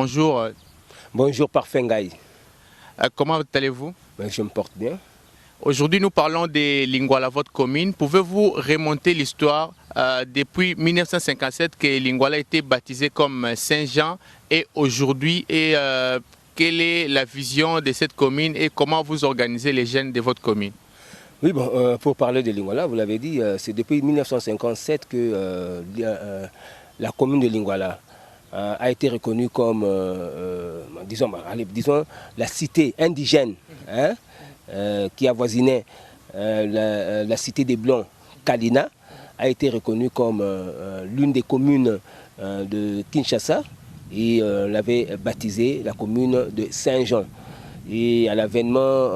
Bonjour. Bonjour Parfait Ngaï. Comment allez-vous? Je me porte bien. Aujourd'hui, nous parlons des Lingwala, votre commune. Pouvez-vous remonter l'histoire depuis 1957 que Lingwala a été baptisé comme Saint-Jean et aujourd'hui quelle est la vision de cette commune et comment vous organisez les jeunes de votre commune? Oui, bon, pour parler de Lingwala, vous l'avez dit, c'est depuis 1957 que la commune de Lingwala a été reconnue comme, disons, la cité indigène qui avoisinait la cité des Blancs, Kalina, a été reconnue comme l'une des communes de Kinshasa et on l'avait baptisée la commune de Saint-Jean. Et à l'avènement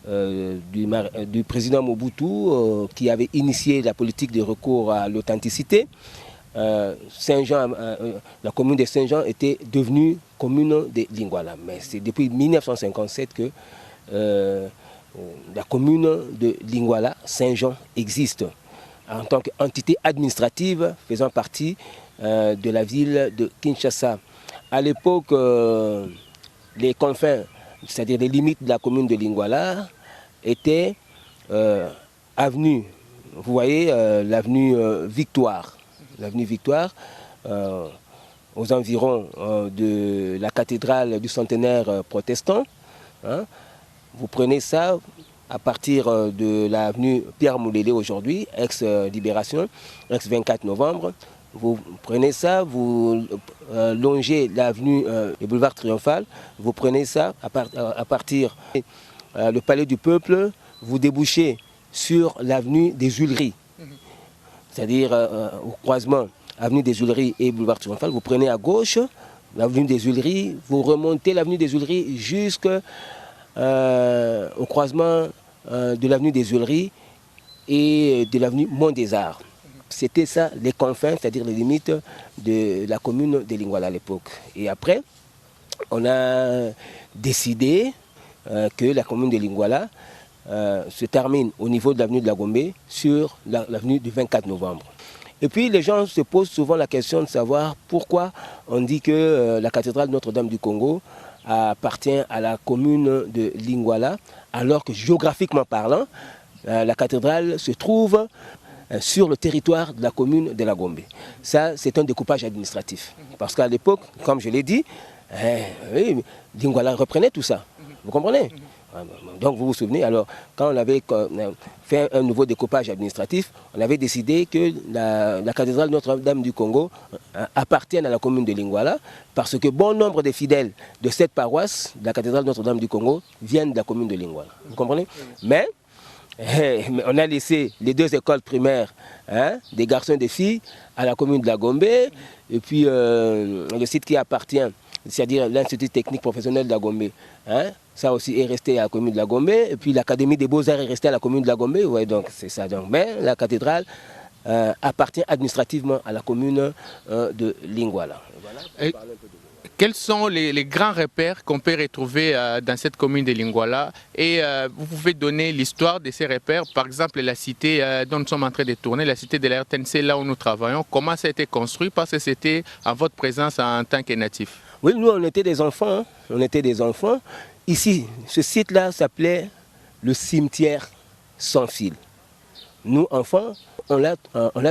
du président Mobutu qui avait initié la politique de recours à l'authenticité, Saint-Jean, la commune de Saint-Jean était devenue commune de Lingwala. Mais c'est depuis 1957 que la commune de Lingwala, Saint-Jean, existe en tant qu'entité administrative faisant partie de la ville de Kinshasa. À l'époque, les confins, c'est-à-dire les limites de la commune de Lingwala, étaient avenue, vous voyez, l'avenue Victoire. L'avenue Victoire, aux environs de la cathédrale du centenaire protestant. Hein. Vous prenez ça à partir de l'avenue Pierre Moulélé aujourd'hui, ex-Libération, ex-24 novembre. Vous prenez ça, vous longez l'avenue et boulevard Triomphal. Vous prenez ça à partir du Palais du Peuple, vous débouchez sur l'avenue des Huileries. C'est-à-dire au croisement avenue des Huileries et boulevard Triomphal, vous prenez à gauche l'avenue des Huileries, vous remontez l'avenue des Huileries jusqu'au croisement de l'avenue des Huileries et de l'avenue Mont-des-Arts. C'était ça les confins, c'est-à-dire les limites de la commune de Lingwala à l'époque. Et après, on a décidé que la commune de Lingwala se termine au niveau de l'avenue de la Gombe sur l'avenue du 24 novembre. Et puis les gens se posent souvent la question de savoir pourquoi on dit que la cathédrale Notre-Dame du Congo appartient à la commune de Lingwala, alors que géographiquement parlant, la cathédrale se trouve sur le territoire de la commune de la Gombe. Ça, c'est un découpage administratif. Parce qu'à l'époque, comme je l'ai dit, Lingwala reprenait tout ça. Vous comprenez? Donc vous vous souvenez, alors quand on avait fait un nouveau découpage administratif, on avait décidé que la cathédrale Notre-Dame du Congo appartienne à la commune de Lingwala, parce que bon nombre des fidèles de cette paroisse, de la cathédrale Notre-Dame du Congo, viennent de la commune de Lingwala. Vous comprenez? Mais on a laissé les deux écoles primaires, des garçons et des filles, à la commune de la Gombe, et puis le site qui appartient, c'est-à-dire l'Institut technique professionnel de la Gombe, ça aussi est resté à la commune de la Gombe, et puis l'Académie des Beaux-Arts est restée à la commune de la Gombe, ouais, donc c'est ça. Donc, mais la cathédrale appartient administrativement à la commune de Lingwala. Voilà, quels sont les grands repères qu'on peut retrouver dans cette commune de Lingwala? Et vous pouvez donner l'histoire de ces repères, par exemple la cité dont nous sommes en train de tourner, la cité de la RTNC, là où nous travaillons, comment ça a été construit, parce que c'était en votre présence en tant que natif. Oui, nous on était des enfants, on était des enfants. Ici, ce site-là s'appelait le cimetière sans fil. Nous, enfants, on l'a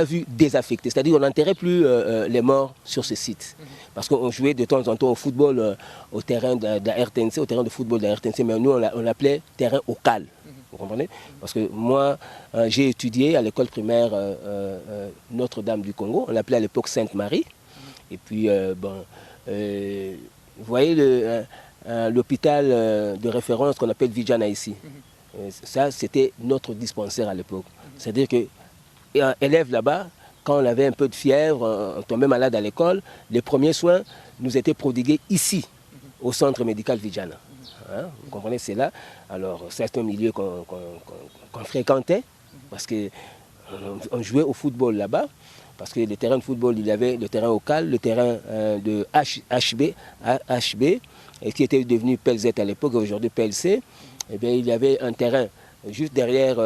vu désaffecté, c'est-à-dire qu'on n'enterrait plus les morts sur ce site. Parce qu'on jouait de temps en temps au football au terrain de la RTNC, au terrain de football de la RTNC, mais nous, on l'appelait terrain au cal. Vous comprenez? Parce que moi, j'ai étudié à l'école primaire Notre-Dame du Congo, on l'appelait à l'époque Sainte-Marie. Et puis, vous voyez l'hôpital de référence qu'on appelle Vijana ici. Ça, c'était notre dispensaire à l'époque. C'est-à-dire qu'un élève là-bas, quand on avait un peu de fièvre, on tombait malade à l'école, les premiers soins nous étaient prodigués ici, au centre médical Vijana. Vous comprenez, c'est là. Alors, c'est un milieu qu'on fréquentait, parce qu'on jouait au football là-bas. Parce que le terrain de football, il y avait le terrain OCAL, le terrain de HB, qui était devenu PLZ à l'époque, aujourd'hui PLC. Eh bien, il y avait un terrain juste derrière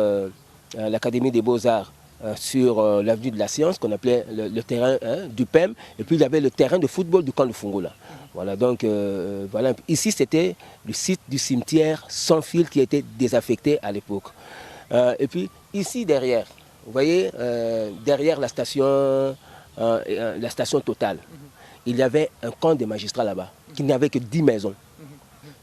l'Académie des Beaux-Arts, sur l'avenue de la Science, qu'on appelait le terrain du PEM, et puis il y avait le terrain de football du camp de Fungula. Voilà, donc voilà. Ici c'était le site du cimetière sans fil qui était désaffecté à l'époque. Et puis ici derrière, vous voyez, derrière la station Total, il y avait un camp des magistrats là-bas, qui n'avait que 10 maisons.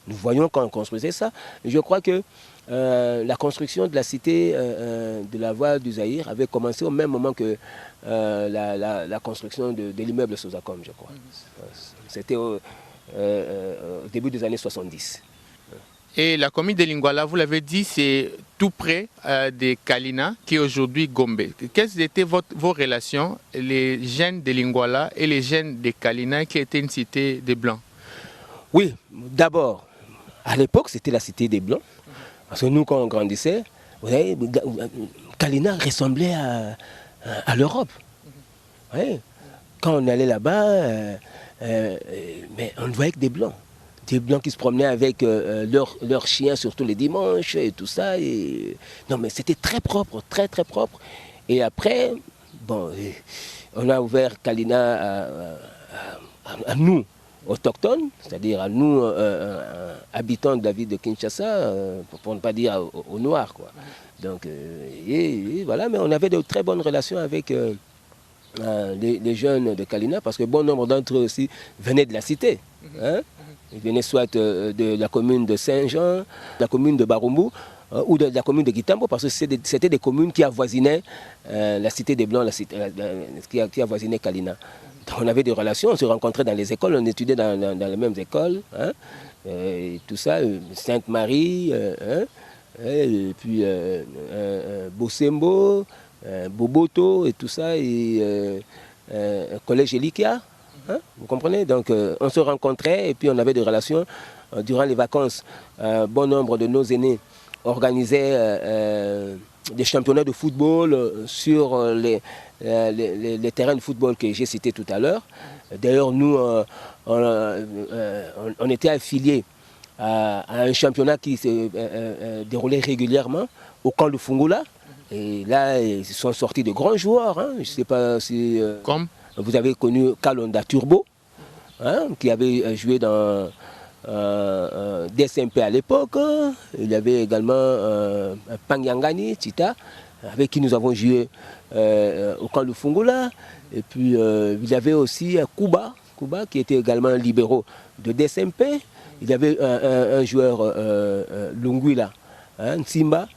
Nous voyons quand on construisait ça. Je crois que la construction de la cité de la voie du Zaïre avait commencé au même moment que la construction de l'immeuble Sozacom, je crois. C'était au début des années 70. Et la commune de Lingwala, vous l'avez dit, c'est tout près de Kalina, qui est aujourd'hui Gombe. Quelles étaient vos relations, les jeunes de Lingwala et les jeunes de Kalina, qui était une cité des Blancs? Oui, d'abord, à l'époque, c'était la cité des Blancs. Parce que nous, quand on grandissait, vous voyez, Kalina ressemblait à l'Europe. Ouais. Quand on allait là-bas, mais on ne voyait que des Blancs. Des Blancs qui se promenaient avec leurs chiens, surtout les dimanches, et tout ça. Et... Non, mais c'était très propre, très très propre. Et après, bon, on a ouvert Kalina à nous, autochtones, c'est-à-dire à nous, habitants de la ville de Kinshasa, pour ne pas dire aux Noirs, quoi. Donc, et voilà, mais on avait de très bonnes relations avec les jeunes de Kalina, parce que bon nombre d'entre eux aussi venaient de la cité. Hein? Ils venaient soit de la commune de Saint-Jean, de la commune de Barumbu, ou de la commune de Gitambo, parce que c'était des communes qui avoisinaient la cité des Blancs, qui avoisinaient Kalina. On avait des relations, on se rencontrait dans les écoles, on étudiait dans les mêmes écoles, hein, et tout ça, Sainte-Marie, hein, et puis Bosembo, Boboto et tout ça, et Collège Elikia, hein, vous comprenez? Donc on se rencontrait et puis on avait des relations durant les vacances. Bon nombre de nos aînés organisaient des championnats de football sur les terrains de football que j'ai cités tout à l'heure. D'ailleurs, nous, on était affiliés à un championnat qui se déroulait régulièrement au camp de Fungula. Et là, ils sont sortis de grands joueurs. Hein. Je ne sais pas si Comme vous avez connu Kalonda Turbo, hein, qui avait joué dans DSMP à l'époque. Il y avait également Pangyangani, Tita, avec qui nous avons joué au camp de Fungula. Et puis il y avait aussi Kuba qui était également libéraux de DSMP. Il y avait un joueur Lunguila, hein, Nsimba,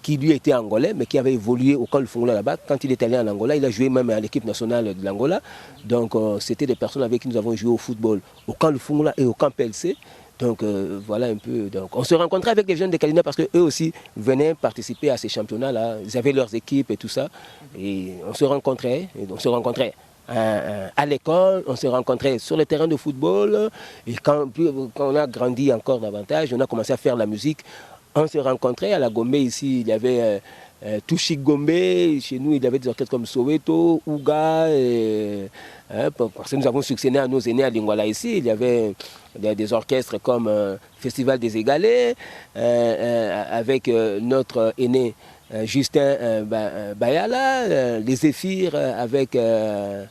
qui lui était angolais, mais qui avait évolué au camp de Fungula là-bas. Quand il est allé en Angola, il a joué même à l'équipe nationale de l'Angola. Donc c'était des personnes avec qui nous avons joué au football au camp de Fungula et au camp PLC. Donc voilà un peu. Donc, on se rencontrait avec les jeunes de Kalina parce qu'eux aussi venaient participer à ces championnats-là. Ils avaient leurs équipes et tout ça. Et on se rencontrait. À l'école, on se rencontrait sur le terrain de football. Et quand on a grandi encore davantage, on a commencé à faire la musique. On se rencontrait à la Gombe ici. Il y avait Touchik Gombe. Chez nous, il y avait des orchestres comme Soweto, Ouga. Parce que nous avons succédé à nos aînés à Lingwala ici. Il y avait des orchestres comme Festival des Égalés, avec notre aîné Justin Bayala, les Zéphyrs avec Alain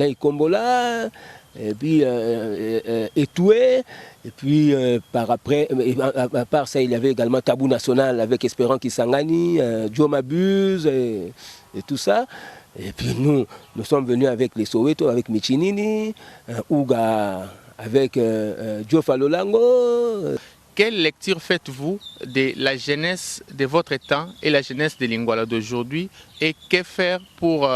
Ikombola, et puis Etoué, et puis à part ça, il y avait également Tabou National avec Espérant Kisangani, Joe Mabuse et tout ça. Et puis nous sommes venus avec les Soweto, avec Michinini, Ouga, avec Joe Falolango. Quelle lecture faites-vous de la jeunesse de votre temps et la jeunesse de Lingwala d'aujourd'hui, et que faire pour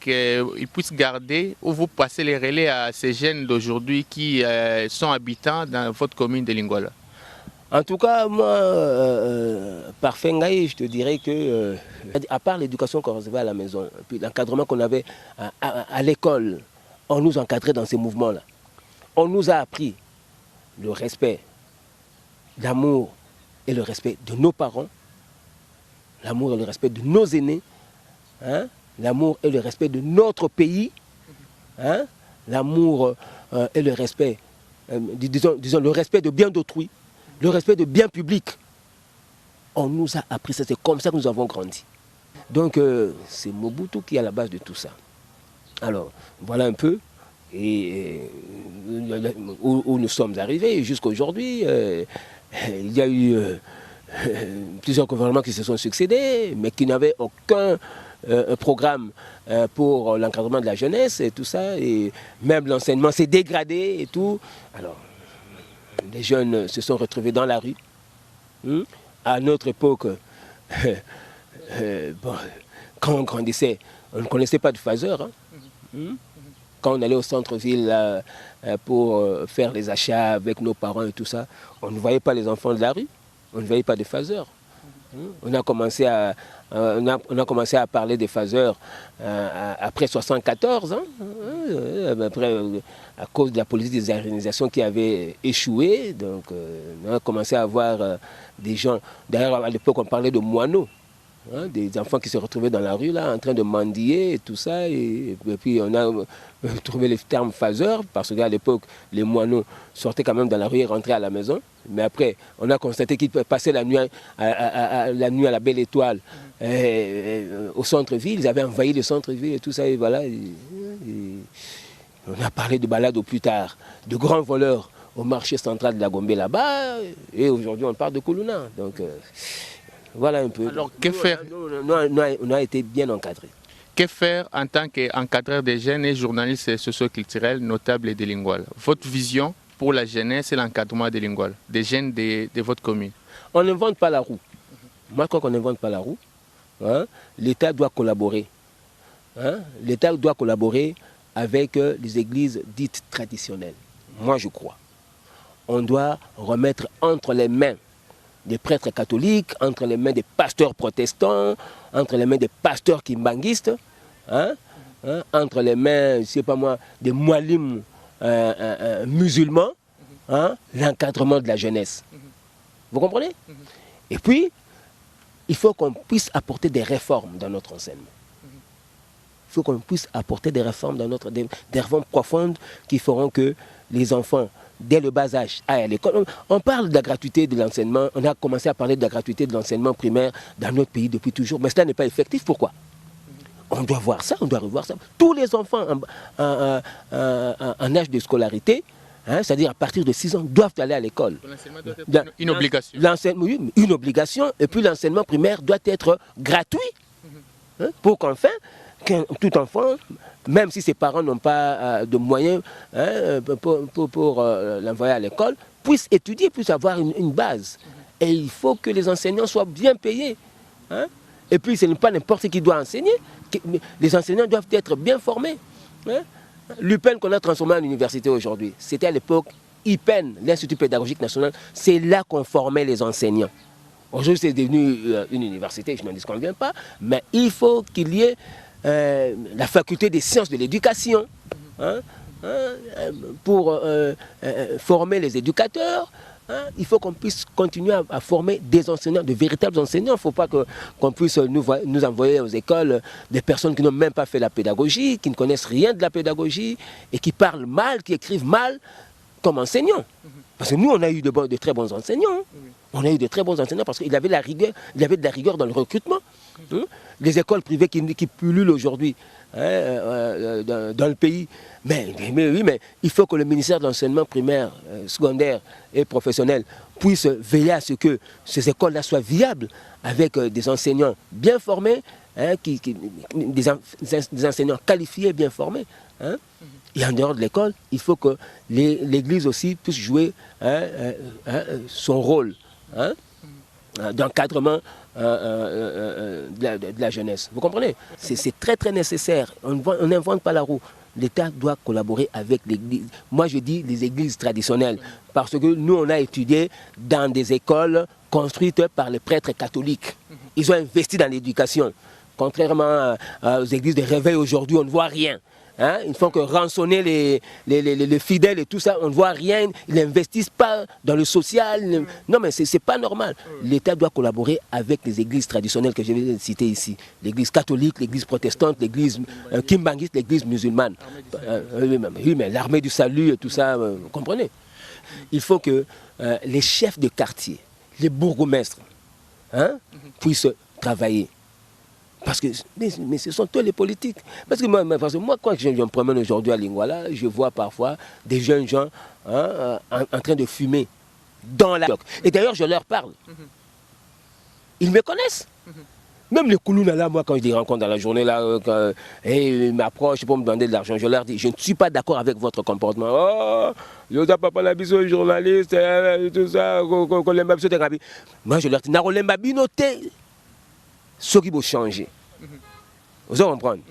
qu'ils puissent garder ou vous passer les relais à ces jeunes d'aujourd'hui qui sont habitants dans votre commune de Lingwala? En tout cas, moi, par Fengaï, je te dirais que, à part l'éducation qu'on recevait à la maison, puis l'encadrement qu'on avait à l'école, on nous encadrait dans ces mouvements-là. On nous a appris le respect, l'amour et le respect de nos parents, l'amour et le respect de nos aînés, hein, l'amour et le respect de notre pays, hein, l'amour et le respect, disons le respect de bien d'autrui, le respect de bien public. On nous a appris ça, c'est comme ça que nous avons grandi. Donc c'est Mobutu qui est à la base de tout ça. Alors voilà un peu où nous sommes arrivés jusqu'à aujourd'hui. Il y a eu plusieurs gouvernements qui se sont succédés, mais qui n'avaient aucun programme pour l'encadrement de la jeunesse et tout ça. Et même l'enseignement s'est dégradé et tout. Alors, les jeunes se sont retrouvés dans la rue. À notre époque, bon, quand on grandissait, on ne connaissait pas de phaseur. Quand on allait au centre-ville pour faire les achats avec nos parents et tout ça, on ne voyait pas les enfants de la rue, on ne voyait pas de phaseurs. On a commencé à parler des phaseurs après 1974, après, à cause de la politique des organisations qui avait échoué. Donc on a commencé à avoir des gens, d'ailleurs à l'époque on parlait de moineaux. Des enfants qui se retrouvaient dans la rue là, en train de mendier et tout ça. Et puis on a trouvé le terme phaseur, parce qu'à l'époque, les moineaux sortaient quand même dans la rue et rentraient à la maison. Mais après, on a constaté qu'ils passaient la nuit à la Belle Étoile au centre-ville. Ils avaient envahi le centre-ville et tout ça. Et voilà. On a parlé de balado plus tard, de grands voleurs au marché central de la Gombe là-bas. Et aujourd'hui, on parle de Koulouna. Donc, voilà un peu. Alors, que faire? On a été bien encadrés. Que faire en tant qu'encadreur des jeunes et journalistes socioculturels notables et bilinguales? Votre vision pour la jeunesse et l'encadrement des linguales, des jeunes de votre commune? On n'invente pas la roue. Moi, je crois qu'on n'invente pas la roue. L'État doit collaborer. L'État doit collaborer avec les églises dites traditionnelles. Moi, je crois. On doit remettre entre les mains des prêtres catholiques, entre les mains des pasteurs protestants, entre les mains des pasteurs kimbanguistes, entre les mains, je ne sais pas moi, des mualims musulmans, l'encadrement de la jeunesse. Vous comprenez? Et puis, il faut qu'on puisse apporter des réformes dans notre enseignement. Il faut qu'on puisse apporter des réformes des réformes profondes qui feront que les enfants, dès le bas âge, aillent à l'école. On parle de la gratuité de l'enseignement, on a commencé à parler de la gratuité de l'enseignement primaire dans notre pays depuis toujours, mais cela n'est pas effectif. Pourquoi? On doit voir ça, on doit revoir ça. Tous les enfants en âge de scolarité, c'est-à-dire à partir de 6 ans, doivent aller à l'école. L'enseignement doit être une obligation. Oui, une obligation, et puis l'enseignement primaire doit être gratuit, pour qu'enfin, tout enfant, même si ses parents n'ont pas de moyens pour l'envoyer à l'école, puisse étudier, puisse avoir une base. Et il faut que les enseignants soient bien payés. Et puis ce n'est pas n'importe qui doit enseigner. Les enseignants doivent être bien formés. L'UPEN qu'on a transformé en université aujourd'hui, c'était à l'époque IPEN, l'Institut pédagogique national, c'est là qu'on formait les enseignants. Aujourd'hui c'est devenu une université, je n'en disconviens pas, mais il faut qu'il y ait la faculté des sciences de l'éducation pour former les éducateurs. Il faut qu'on puisse continuer à former des enseignants, de véritables enseignants. Il ne faut pas qu'on puisse nous envoyer aux écoles des personnes qui n'ont même pas fait la pédagogie, qui ne connaissent rien de la pédagogie et qui parlent mal, qui écrivent mal comme enseignants. Parce que nous, on a eu de très bons enseignants. On a eu de très bons enseignants parce qu'il y avait de la rigueur dans le recrutement. Les écoles privées qui pullulent aujourd'hui dans le pays. Mais il faut que le ministère de l'enseignement primaire, secondaire et professionnel puisse veiller à ce que ces écoles-là soient viables avec des enseignants bien formés, des enseignants qualifiés, bien formés. Et en dehors de l'école, il faut que l'Église aussi puisse jouer son rôle d'encadrement de la jeunesse. Vous comprenez? C'est très très nécessaire. On n'invente pas la roue. L'État doit collaborer avec l'Église. Moi je dis les églises traditionnelles, parce que nous on a étudié dans des écoles construites par les prêtres catholiques. Ils ont investi dans l'éducation. Contrairement aux églises de réveil aujourd'hui, on ne voit rien. Ils font que rançonner les fidèles et tout ça, on ne voit rien, ils n'investissent pas dans le social. Non mais c'est pas normal. L'État doit collaborer avec les églises traditionnelles que je vais citer ici. L'église catholique, l'église protestante, l'église kimbanguiste, l'église musulmane. Oui mais l'armée du salut et tout ça, vous comprenez? Il faut que les chefs de quartier, les bourgmestres, puissent travailler. Parce que mais ce sont tous les politiques. Parce que moi quand je me promène aujourd'hui à Lingwala, je vois parfois des jeunes gens en train de fumer dans la... Et d'ailleurs, je leur parle. Ils me connaissent. Même les Koulouna là, moi, quand je les rencontre dans la journée, là, ils m'approchent pour me demander de l'argent, je leur dis, je ne suis pas d'accord avec votre comportement. Oh, je n'ai pas la biso journaliste, tout ça, moi, je leur dis, Narolemba binoté, ce qui va changer. Vous allez comprendre.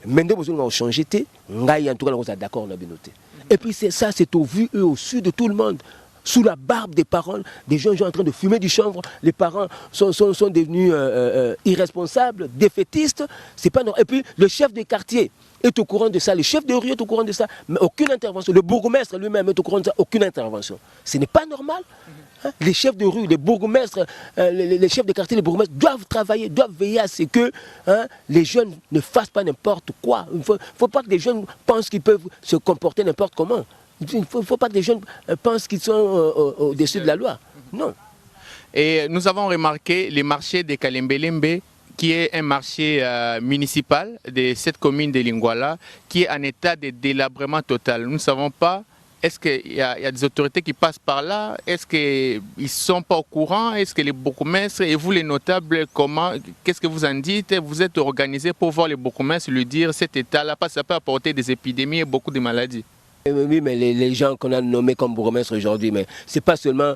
Maintenant, vous allez changer, en tout cas, vous êtes d'accord, on a binoté. Et puis, ça, c'est au vu et au su de tout le monde. Sous la barbe des parents, des jeunes gens en train de fumer du chanvre, les parents sont devenus irresponsables, défaitistes, c'est pas normal. Et puis le chef des quartiers est au courant de ça, le chef de rue est au courant de ça, mais aucune intervention. Le bourgmestre lui-même est au courant de ça, aucune intervention. Ce n'est pas normal. Les chefs de rue, les bourgmestres, les chefs de quartier, les bourgmestres doivent travailler, doivent veiller à ce que les jeunes ne fassent pas n'importe quoi. Il ne faut pas que les jeunes pensent qu'ils peuvent se comporter n'importe comment. Il ne faut pas que les jeunes pensent qu'ils sont au-dessus de la loi. Non. Et nous avons remarqué les marchés de Kalembelembe, qui est un marché municipal de cette commune de Lingwala, qui est en état de délabrement total. Nous ne savons pas, est-ce qu'il y a des autorités qui passent par là? Est-ce qu'ils ne sont pas au courant? Est-ce que les bourgmestres et vous les notables, comment, qu'est-ce que vous en dites? Vous êtes organisés pour voir les bourgmestres lui dire cet état-là, parce que ça peut apporter des épidémies et beaucoup de maladies. Oui, mais les gens qu'on a nommés comme bourgmestres aujourd'hui, mais ce n'est pas seulement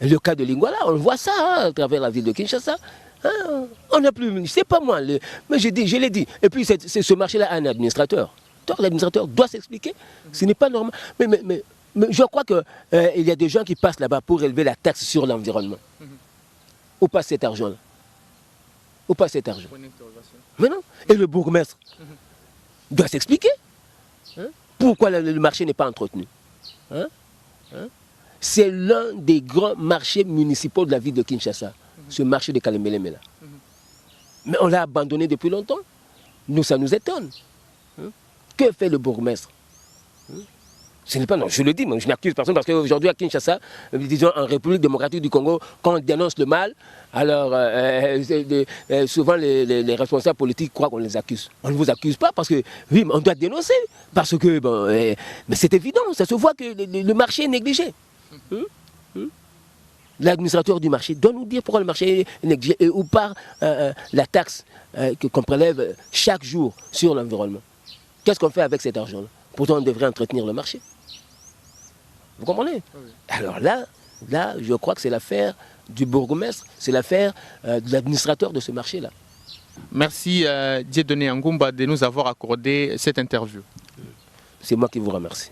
le cas de Lingwala, on voit ça à travers la ville de Kinshasa. On n'a plus, c'est pas moi, mais je l'ai dit. Et puis ce marché-là a un administrateur. L'administrateur doit s'expliquer. Ce n'est pas normal. Mais je crois qu'il y a des gens qui passent là-bas pour élever la taxe sur l'environnement. Où passe cet argent-là? Où passe cet argent? Mais non. Et le bourgmestre doit s'expliquer. Pourquoi le marché n'est pas entretenu? C'est l'un des grands marchés municipaux de la ville de Kinshasa, ce marché de Kalembelembe là. Mais on l'a abandonné depuis longtemps. Nous, ça nous étonne. Que fait le bourgmestre? Ce n'est pas, non, je le dis, moi, je n'accuse personne parce qu'aujourd'hui à Kinshasa, disons en République démocratique du Congo, quand on dénonce le mal, alors souvent les responsables politiques croient qu'on les accuse. On ne vous accuse pas parce que, oui, on doit dénoncer, parce que, bon, mais c'est évident, ça se voit que le marché est négligé. L'administrateur du marché doit nous dire pourquoi le marché est négligé et où part la taxe qu'on prélève chaque jour sur l'environnement. Qu'est-ce qu'on fait avec cet argent-là? Pourtant, on devrait entretenir le marché. Vous comprenez? Oui. Alors là, je crois que c'est l'affaire du bourgmestre, c'est l'affaire de l'administrateur de ce marché-là. Merci Dieudonné Ngumba de nous avoir accordé cette interview. C'est moi qui vous remercie.